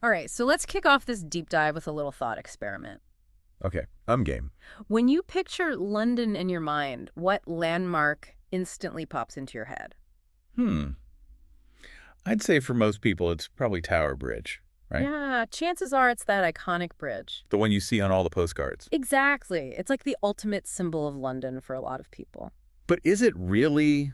All right, so let's kick off this deep dive with a little thought experiment. Okay, I'm game. When you picture London in your mind, what landmark instantly pops into your head? Hmm. I'd say for most people, it's probably Tower Bridge, right? Yeah, chances are it's that iconic bridge. The one you see on all the postcards. Exactly. It's like the ultimate symbol of London for a lot of people. But is it really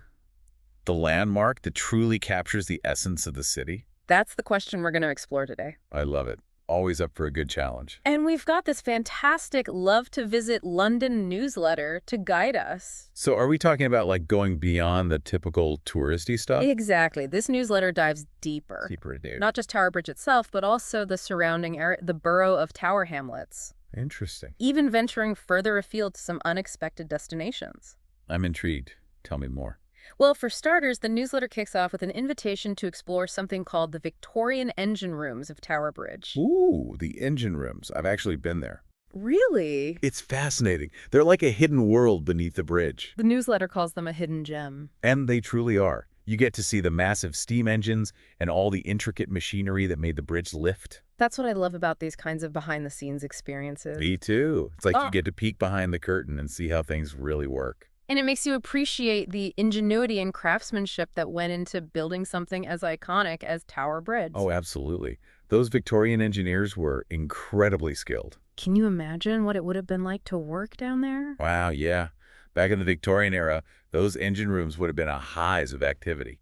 the landmark that truly captures the essence of the city? That's the question we're going to explore today. I love it. Always up for a good challenge. And we've got this fantastic Love to Visit London newsletter to guide us. So are we talking about like going beyond the typical touristy stuff? Exactly. This newsletter dives deeper. Deeper, dude. Not just Tower Bridge itself, but also the surrounding area, the borough of Tower Hamlets, Interesting. even venturing further afield to some unexpected destinations. I'm intrigued. Tell me more. Well, for starters, the newsletter kicks off with an invitation to explore something called the Victorian engine rooms of Tower Bridge. Ooh, the engine rooms. I've actually been there. Really? It's fascinating. They're like a hidden world beneath the bridge. The newsletter calls them a hidden gem. And they truly are. You get to see the massive steam engines and all the intricate machinery that made the bridge lift. That's what I love about these kinds of behind-the-scenes experiences. Me too. It's like Oh. you get to peek behind the curtain and see how things really work. And it makes you appreciate the ingenuity and craftsmanship that went into building something as iconic as Tower Bridge. Oh, absolutely. Those Victorian engineers were incredibly skilled. Can you imagine what it would have been like to work down there? Wow, yeah. Back in the Victorian era, those engine rooms would have been a hive of activity.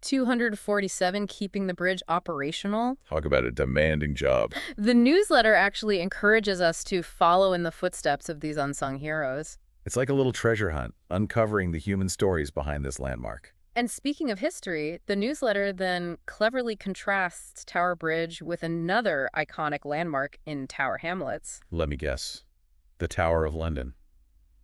247 keeping the bridge operational. Talk about a demanding job. The newsletter actually encourages us to follow in the footsteps of these unsung heroes. It's like a little treasure hunt, uncovering the human stories behind this landmark. And speaking of history, the newsletter then cleverly contrasts Tower Bridge with another iconic landmark in Tower Hamlets. Let me guess. The Tower of London.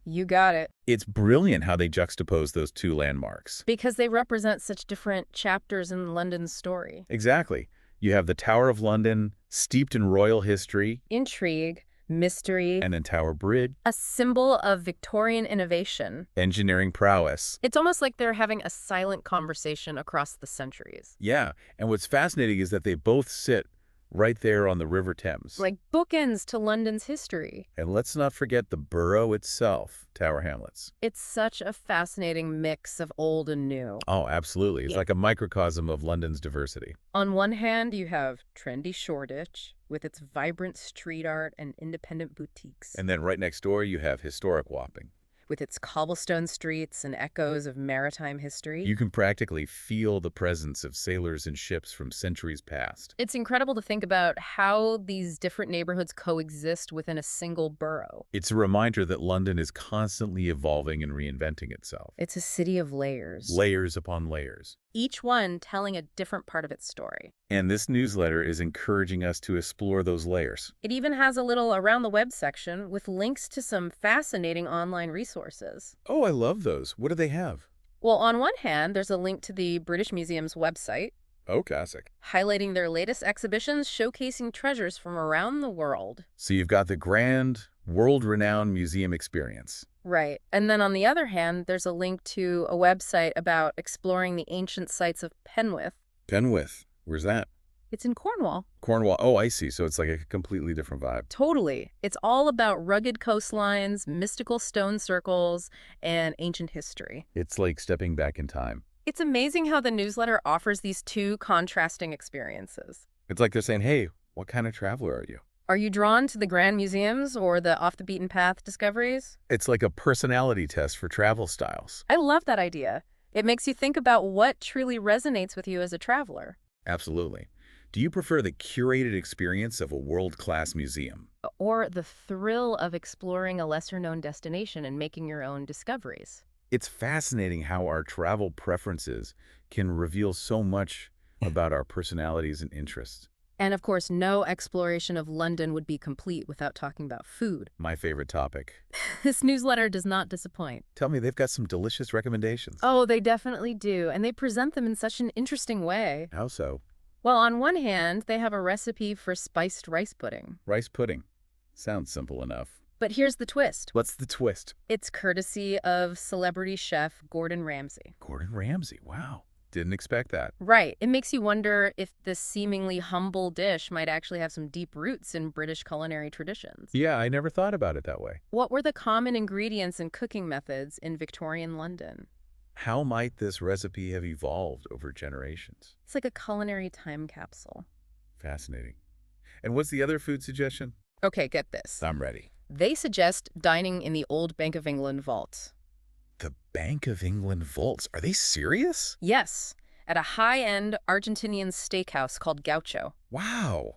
You got it. It's brilliant how they juxtapose those two landmarks. Because they represent such different chapters in London's story. Exactly. You have the Tower of London, steeped in royal history, Intrigue, mystery, and then Tower Bridge, a symbol of Victorian innovation. engineering prowess. It's almost like they're having a silent conversation across the centuries. Yeah, and what's fascinating is that they both sit right there on the River Thames. Like bookends to London's history. And let's not forget the borough itself, Tower Hamlets. It's such a fascinating mix of old and new. Oh, absolutely. It's Yeah. like a microcosm of London's diversity. On one hand, you have trendy Shoreditch with its vibrant street art and independent boutiques, And then right next door, you have historic Wapping. with its cobblestone streets and echoes of maritime history. You can practically feel the presence of sailors and ships from centuries past. It's incredible to think about how these different neighborhoods coexist within a single borough. It's a reminder that London is constantly evolving and reinventing itself. It's a city of layers, Layers upon layers. each one telling a different part of its story. And this newsletter is encouraging us to explore those layers. It even has a little around the web section with links to some fascinating online resources. Oh, I love those. What do they have? Well, on one hand, there's a link to the British Museum's website, Oh, classic. highlighting their latest exhibitions showcasing treasures from around the world. So you've got the grand, world-renowned museum experience. Right. And then on the other hand, there's a link to a website about exploring the ancient sites of Penwith. Penwith. Where's that? It's in Cornwall. Cornwall. Oh, I see. So it's like a completely different vibe. Totally. It's all about rugged coastlines, mystical stone circles, and ancient history. It's like stepping back in time. It's amazing how the newsletter offers these two contrasting experiences. It's like they're saying, hey, what kind of traveler are you? Are you drawn to the grand museums or the off-the-beaten-path discoveries? It's like a personality test for travel styles. I love that idea. It makes you think about what truly resonates with you as a traveler. Absolutely. Do you prefer the curated experience of a world-class museum? Or the thrill of exploring a lesser-known destination and making your own discoveries. It's fascinating how our travel preferences can reveal so much about our personalities and interests. And of course, no exploration of London would be complete without talking about food. My favorite topic. This newsletter does not disappoint. Tell me they've got some delicious recommendations. Oh, they definitely do, and they present them in such an interesting way. How so? Well, on one hand, they have a recipe for spiced rice pudding. Rice pudding. Sounds simple enough. But here's the twist. What's the twist? It's courtesy of celebrity chef Gordon Ramsay. Gordon Ramsay. Wow. Didn't expect that. Right. It makes you wonder if this seemingly humble dish might actually have some deep roots in British culinary traditions. Yeah, I never thought about it that way. What were the common ingredients and cooking methods in Victorian London? How might this recipe have evolved over generations? It's like a culinary time capsule. Fascinating. And what's the other food suggestion? Okay, get this. I'm ready. They suggest dining in the old Bank of England vault. The Bank of England vaults. Are they serious? Yes, at a high-end Argentinian steakhouse called Gaucho. Wow.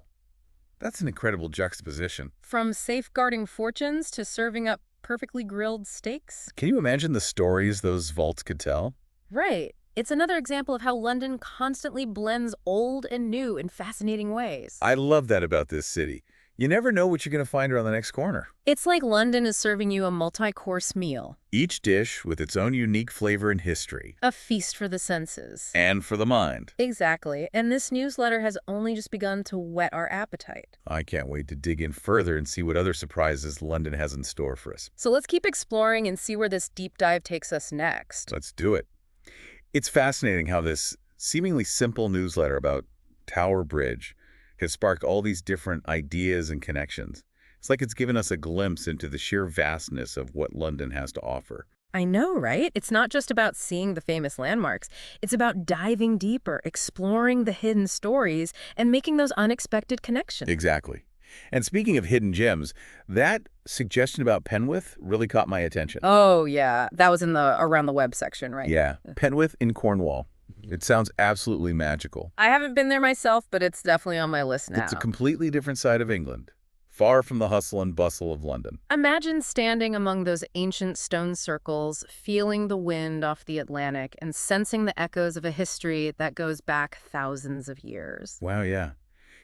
That's an incredible juxtaposition. From safeguarding fortunes to serving up perfectly grilled steaks. Can you imagine the stories those vaults could tell? Right. It's another example of how London constantly blends old and new in fascinating ways. I love that about this city. You never know what you're going to find around the next corner. It's like London is serving you a multi-course meal. Each dish with its own unique flavor and history. A feast for the senses. And for the mind. Exactly. And this newsletter has only just begun to whet our appetite. I can't wait to dig in further and see what other surprises London has in store for us. So let's keep exploring and see where this deep dive takes us next. Let's do it. It's fascinating how this seemingly simple newsletter about Tower Bridge has sparked all these different ideas and connections. It's like it's given us a glimpse into the sheer vastness of what London has to offer. I know, right? It's not just about seeing the famous landmarks. It's about diving deeper, exploring the hidden stories, and making those unexpected connections. Exactly. And speaking of hidden gems, that suggestion about Penwith really caught my attention. Oh, yeah. That was in the around the web section, right? Yeah, Penwith in Cornwall. It sounds absolutely magical. I haven't been there myself, but it's definitely on my list now. It's a completely different side of England, far from the hustle and bustle of London. Imagine standing among those ancient stone circles, feeling the wind off the Atlantic, and sensing the echoes of a history that goes back thousands of years. Wow, yeah.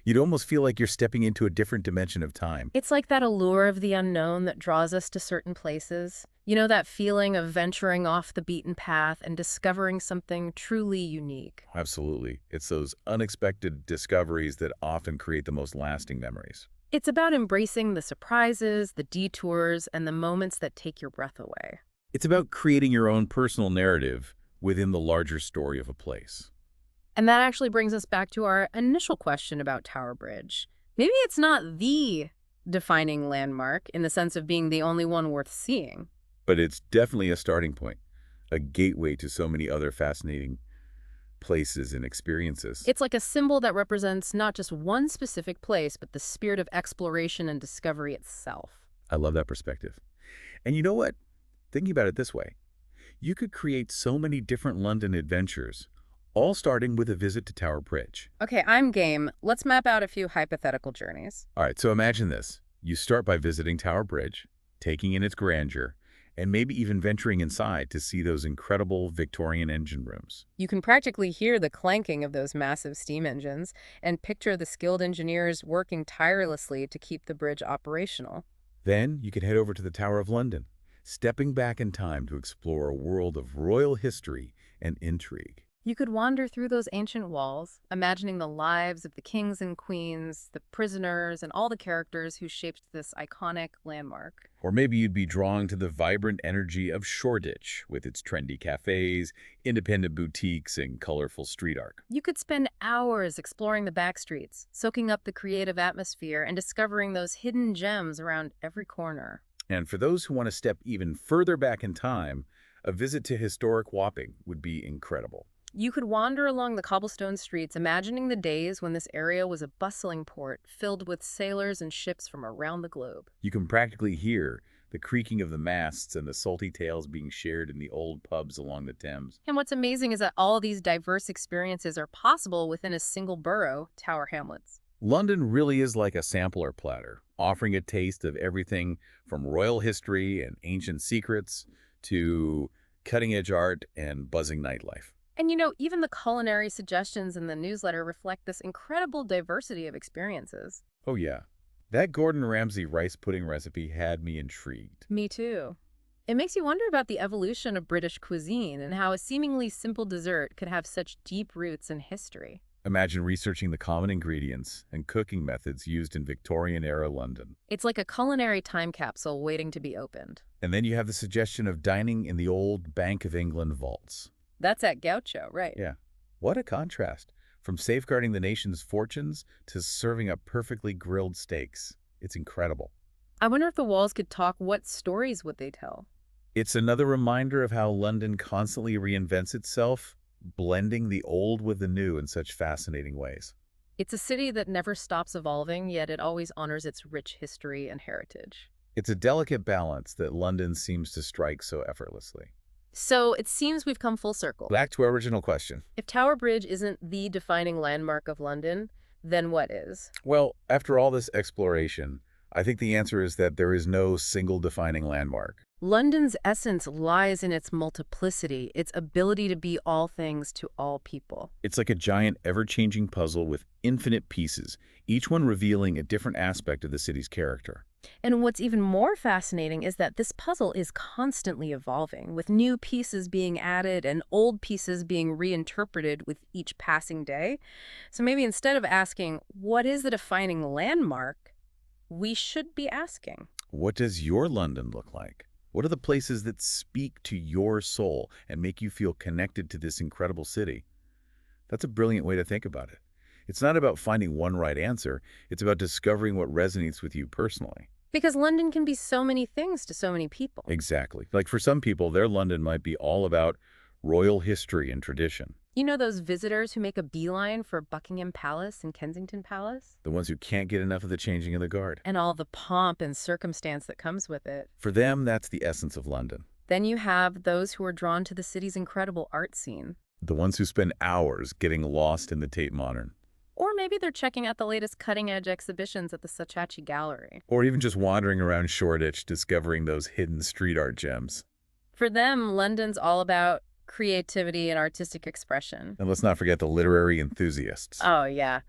You'd almost feel like you're stepping into a different dimension of time. It's like that allure of the unknown that draws us to certain places. You know, that feeling of venturing off the beaten path and discovering something truly unique. Absolutely. It's those unexpected discoveries that often create the most lasting memories. It's about embracing the surprises, the detours, and the moments that take your breath away. It's about creating your own personal narrative within the larger story of a place. And that actually brings us back to our initial question about Tower Bridge. Maybe it's not the defining landmark in the sense of being the only one worth seeing. But it's definitely a starting point, a gateway to so many other fascinating places and experiences. It's like a symbol that represents not just one specific place, but the spirit of exploration and discovery itself. I love that perspective. And you know what? Thinking about it this way, you could create so many different London adventures, all starting with a visit to Tower Bridge. Okay, I'm game. Let's map out a few hypothetical journeys. All right, so imagine this. You start by visiting Tower Bridge, taking in its grandeur, and maybe even venturing inside to see those incredible Victorian engine rooms. You can practically hear the clanking of those massive steam engines and picture the skilled engineers working tirelessly to keep the bridge operational. Then you can head over to the Tower of London, stepping back in time to explore a world of royal history and intrigue. You could wander through those ancient walls, imagining the lives of the kings and queens, the prisoners, and all the characters who shaped this iconic landmark. Or maybe you'd be drawn to the vibrant energy of Shoreditch, with its trendy cafes, independent boutiques, and colorful street art. You could spend hours exploring the back streets, soaking up the creative atmosphere, and discovering those hidden gems around every corner. And for those who want to step even further back in time, a visit to historic Wapping would be incredible. You could wander along the cobblestone streets, imagining the days when this area was a bustling port filled with sailors and ships from around the globe. You can practically hear the creaking of the masts and the salty tales being shared in the old pubs along the Thames. And what's amazing is that all of these diverse experiences are possible within a single borough, Tower Hamlets. London really is like a sampler platter, offering a taste of everything from royal history and ancient secrets to cutting-edge art and buzzing nightlife. And you know, even the culinary suggestions in the newsletter reflect this incredible diversity of experiences. Oh yeah, that Gordon Ramsay rice pudding recipe had me intrigued. Me too. It makes you wonder about the evolution of British cuisine and how a seemingly simple dessert could have such deep roots in history. Imagine researching the common ingredients and cooking methods used in Victorian-era London. It's like a culinary time capsule waiting to be opened. And then you have the suggestion of dining in the old Bank of England vaults. That's at Gaucho, right? Yeah. What a contrast. From safeguarding the nation's fortunes to serving up perfectly grilled steaks. It's incredible. I wonder if the walls could talk, what stories would they tell? It's another reminder of how London constantly reinvents itself, blending the old with the new in such fascinating ways. It's a city that never stops evolving, yet it always honors its rich history and heritage. It's a delicate balance that London seems to strike so effortlessly. So it seems we've come full circle. Back to our original question. If Tower Bridge isn't the defining landmark of London, then what is? Well, after all this exploration, I think the answer is that there is no single defining landmark. London's essence lies in its multiplicity, its ability to be all things to all people. It's like a giant, ever-changing puzzle with infinite pieces, each one revealing a different aspect of the city's character. And what's even more fascinating is that this puzzle is constantly evolving, with new pieces being added and old pieces being reinterpreted with each passing day. So maybe instead of asking, what is the defining landmark, we should be asking, What does your London look like? What are the places that speak to your soul and make you feel connected to this incredible city? That's a brilliant way to think about it. It's not about finding one right answer. It's about discovering what resonates with you personally. because London can be so many things to so many people. Exactly. Like for some people, their London might be all about royal history and tradition. You know those visitors who make a beeline for Buckingham Palace and Kensington Palace? The ones who can't get enough of the changing of the guard. And all the pomp and circumstance that comes with it. For them, that's the essence of London. Then you have those who are drawn to the city's incredible art scene. The ones who spend hours getting lost in the Tate Modern. Or maybe they're checking out the latest cutting-edge exhibitions at the Saatchi Gallery. Or even just wandering around Shoreditch discovering those hidden street art gems. For them, London's all about creativity and artistic expression. And let's not forget the literary enthusiasts. Oh, yeah.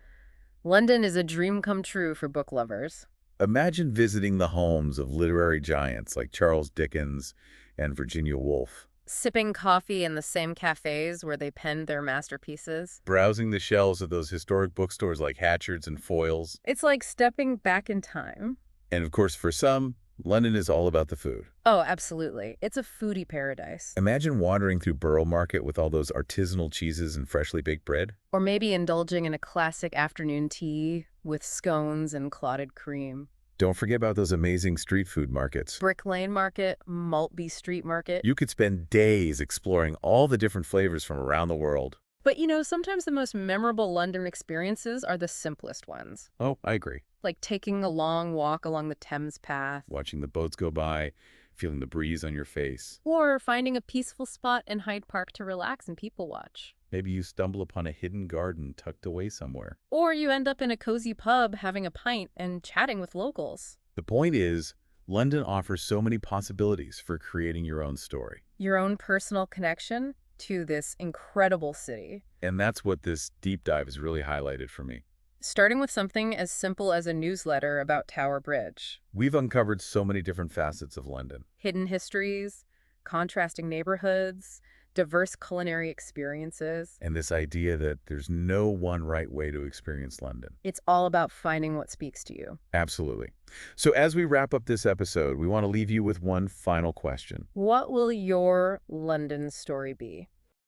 London is a dream come true for book lovers. Imagine visiting the homes of literary giants like Charles Dickens and Virginia Woolf. Sipping coffee in the same cafes where they penned their masterpieces. Browsing the shelves of those historic bookstores like Hatchard's and Foyle's. It's like stepping back in time. And of course, for some, London is all about the food. Oh, absolutely. It's a foodie paradise. Imagine wandering through Borough Market with all those artisanal cheeses and freshly baked bread. Or maybe indulging in a classic afternoon tea with scones and clotted cream. Don't forget about those amazing street food markets. Brick Lane Market, Maltby Street Market. You could spend days exploring all the different flavors from around the world. But you know, sometimes the most memorable London experiences are the simplest ones. Oh, I agree. Like taking a long walk along the Thames path. Watching the boats go by, feeling the breeze on your face. Or finding a peaceful spot in Hyde Park to relax and people watch. Maybe you stumble upon a hidden garden tucked away somewhere. Or you end up in a cozy pub having a pint and chatting with locals. The point is, London offers so many possibilities for creating your own story. Your own personal connection to this incredible city. And that's what this deep dive has really highlighted for me. Starting with something as simple as a newsletter about Tower Bridge. We've uncovered so many different facets of London. Hidden histories, contrasting neighborhoods, diverse culinary experiences. And this idea that there's no one right way to experience London. It's all about finding what speaks to you. Absolutely. So as we wrap up this episode, we want to leave you with one final question. What will your London story be?